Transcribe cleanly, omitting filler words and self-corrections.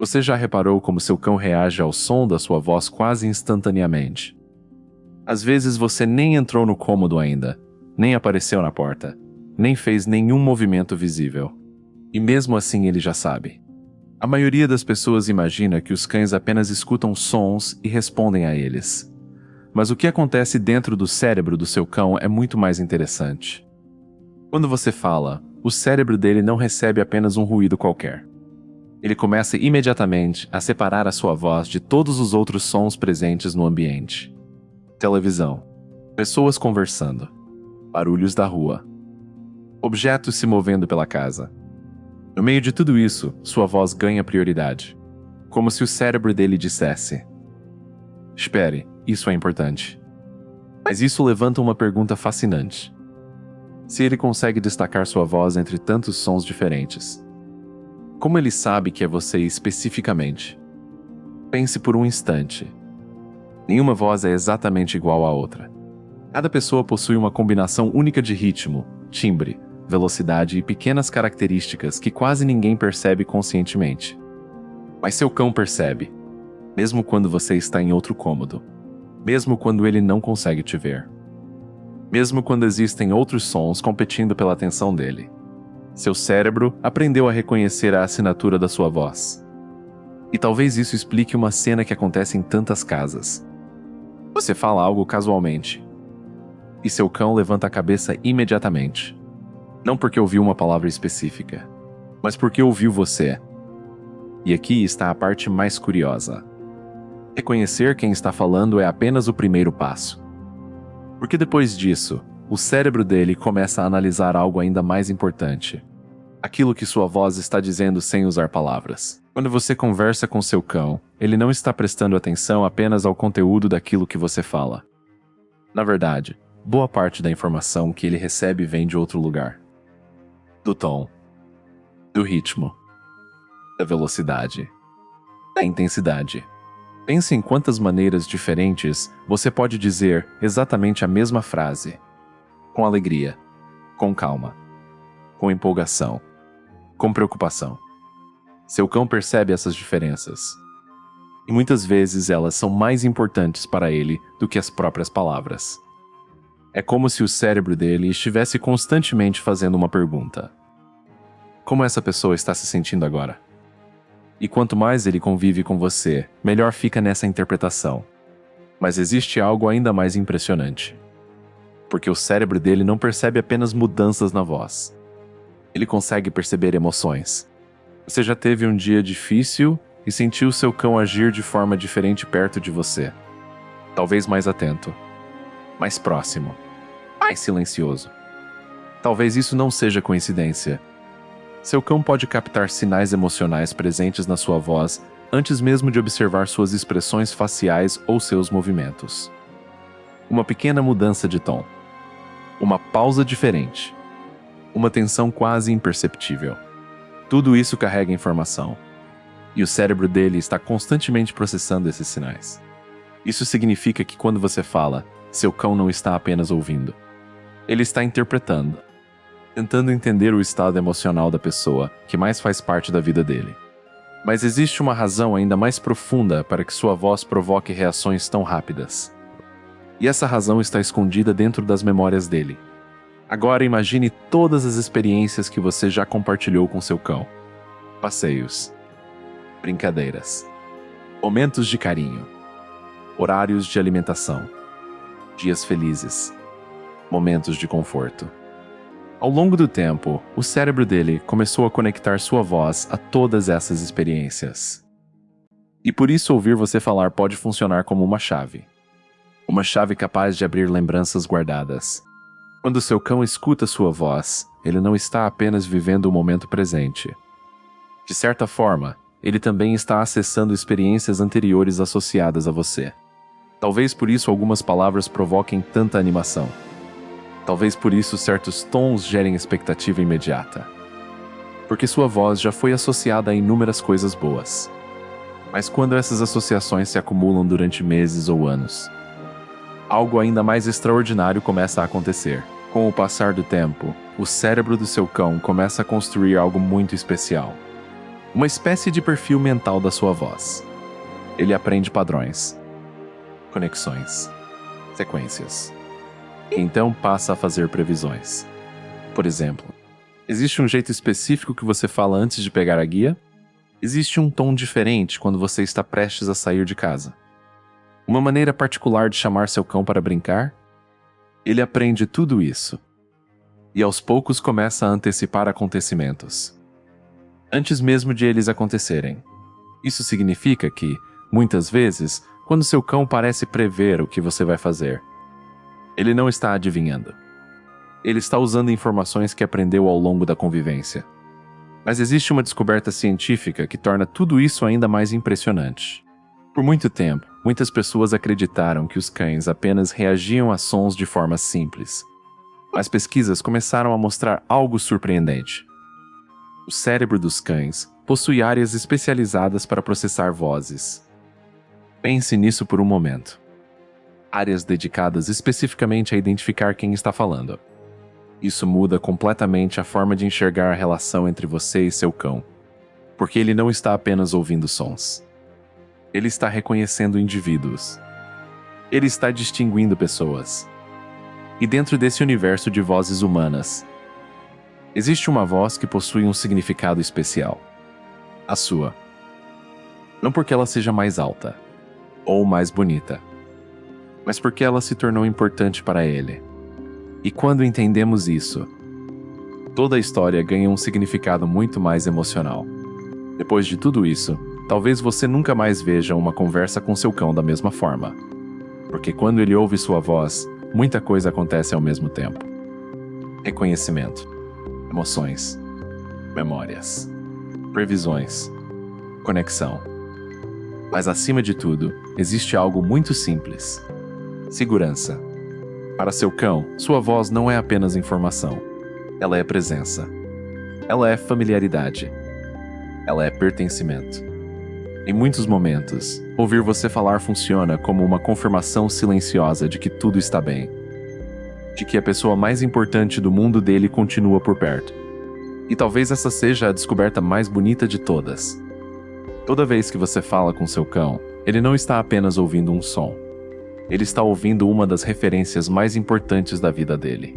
Você já reparou como seu cão reage ao som da sua voz quase instantaneamente? Às vezes você nem entrou no cômodo ainda, nem apareceu na porta, nem fez nenhum movimento visível. E mesmo assim ele já sabe. A maioria das pessoas imagina que os cães apenas escutam sons e respondem a eles. Mas o que acontece dentro do cérebro do seu cão é muito mais interessante. Quando você fala, o cérebro dele não recebe apenas um ruído qualquer. Ele começa imediatamente a separar a sua voz de todos os outros sons presentes no ambiente. Televisão, pessoas conversando, barulhos da rua, objetos se movendo pela casa. No meio de tudo isso, sua voz ganha prioridade. Como se o cérebro dele dissesse: espere, isso é importante. Mas isso levanta uma pergunta fascinante. Se ele consegue destacar sua voz entre tantos sons diferentes, como ele sabe que é você especificamente? Pense por um instante. Nenhuma voz é exatamente igual à outra. Cada pessoa possui uma combinação única de ritmo, timbre, velocidade e pequenas características que quase ninguém percebe conscientemente. Mas seu cão percebe, mesmo quando você está em outro cômodo, mesmo quando ele não consegue te ver, mesmo quando existem outros sons competindo pela atenção dele. Seu cérebro aprendeu a reconhecer a assinatura da sua voz. E talvez isso explique uma cena que acontece em tantas casas. Você fala algo casualmente, e seu cão levanta a cabeça imediatamente. Não porque ouviu uma palavra específica, mas porque ouviu você. E aqui está a parte mais curiosa. Reconhecer quem está falando é apenas o primeiro passo. Porque depois disso, o cérebro dele começa a analisar algo ainda mais importante. Aquilo que sua voz está dizendo sem usar palavras. Quando você conversa com seu cão, ele não está prestando atenção apenas ao conteúdo daquilo que você fala. Na verdade, boa parte da informação que ele recebe vem de outro lugar. Do tom, do ritmo, da velocidade, da intensidade. Pense em quantas maneiras diferentes você pode dizer exatamente a mesma frase. Com alegria, com calma, com empolgação, com preocupação. Seu cão percebe essas diferenças. E muitas vezes elas são mais importantes para ele do que as próprias palavras. É como se o cérebro dele estivesse constantemente fazendo uma pergunta. Como essa pessoa está se sentindo agora? E quanto mais ele convive com você, melhor fica nessa interpretação. Mas existe algo ainda mais impressionante. Porque o cérebro dele não percebe apenas mudanças na voz. Ele consegue perceber emoções. Você já teve um dia difícil e sentiu seu cão agir de forma diferente perto de você. Talvez mais atento, mais próximo, mais silencioso. Talvez isso não seja coincidência. Seu cão pode captar sinais emocionais presentes na sua voz antes mesmo de observar suas expressões faciais ou seus movimentos. Uma pequena mudança de tom. Uma pausa diferente. Uma tensão quase imperceptível. Tudo isso carrega informação. E o cérebro dele está constantemente processando esses sinais. Isso significa que quando você fala, seu cão não está apenas ouvindo. Ele está interpretando, tentando entender o estado emocional da pessoa que mais faz parte da vida dele. Mas existe uma razão ainda mais profunda para que sua voz provoque reações tão rápidas. E essa razão está escondida dentro das memórias dele. Agora imagine todas as experiências que você já compartilhou com seu cão. Passeios, brincadeiras, momentos de carinho, horários de alimentação, dias felizes, momentos de conforto. Ao longo do tempo, o cérebro dele começou a conectar sua voz a todas essas experiências. E por isso ouvir você falar pode funcionar como uma chave. Uma chave capaz de abrir lembranças guardadas. Quando seu cão escuta sua voz, ele não está apenas vivendo o momento presente. De certa forma, ele também está acessando experiências anteriores associadas a você. Talvez por isso algumas palavras provoquem tanta animação. Talvez por isso certos tons gerem expectativa imediata. Porque sua voz já foi associada a inúmeras coisas boas. Mas quando essas associações se acumulam durante meses ou anos, algo ainda mais extraordinário começa a acontecer. Com o passar do tempo, o cérebro do seu cão começa a construir algo muito especial. uma espécie de perfil mental da sua voz. Ele aprende padrões, conexões, sequências. E então passa a fazer previsões. Por exemplo, existe um jeito específico que você fala antes de pegar a guia? Existe um tom diferente quando você está prestes a sair de casa. Uma maneira particular de chamar seu cão para brincar? Ele aprende tudo isso. E aos poucos começa a antecipar acontecimentos, antes mesmo de eles acontecerem. Isso significa que, muitas vezes, quando seu cão parece prever o que você vai fazer, ele não está adivinhando. Ele está usando informações que aprendeu ao longo da convivência. Mas existe uma descoberta científica que torna tudo isso ainda mais impressionante. Por muito tempo, muitas pessoas acreditaram que os cães apenas reagiam a sons de forma simples. Mas pesquisas começaram a mostrar algo surpreendente. O cérebro dos cães possui áreas especializadas para processar vozes. Pense nisso por um momento. Áreas dedicadas especificamente a identificar quem está falando. Isso muda completamente a forma de enxergar a relação entre você e seu cão, porque ele não está apenas ouvindo sons. Ele está reconhecendo indivíduos. Ele está distinguindo pessoas. E dentro desse universo de vozes humanas, existe uma voz que possui um significado especial. A sua. Não porque ela seja mais alta, ou mais bonita, mas porque ela se tornou importante para ele. E quando entendemos isso, toda a história ganha um significado muito mais emocional. Depois de tudo isso, talvez você nunca mais veja uma conversa com seu cão da mesma forma. Porque quando ele ouve sua voz, muita coisa acontece ao mesmo tempo. Reconhecimento, emoções, memórias, previsões, conexão. Mas acima de tudo, existe algo muito simples: segurança. Para seu cão, sua voz não é apenas informação. Ela é presença. Ela é familiaridade. Ela é pertencimento. Em muitos momentos, ouvir você falar funciona como uma confirmação silenciosa de que tudo está bem. De que a pessoa mais importante do mundo dele continua por perto. E talvez essa seja a descoberta mais bonita de todas. Toda vez que você fala com seu cão, ele não está apenas ouvindo um som. Ele está ouvindo uma das referências mais importantes da vida dele.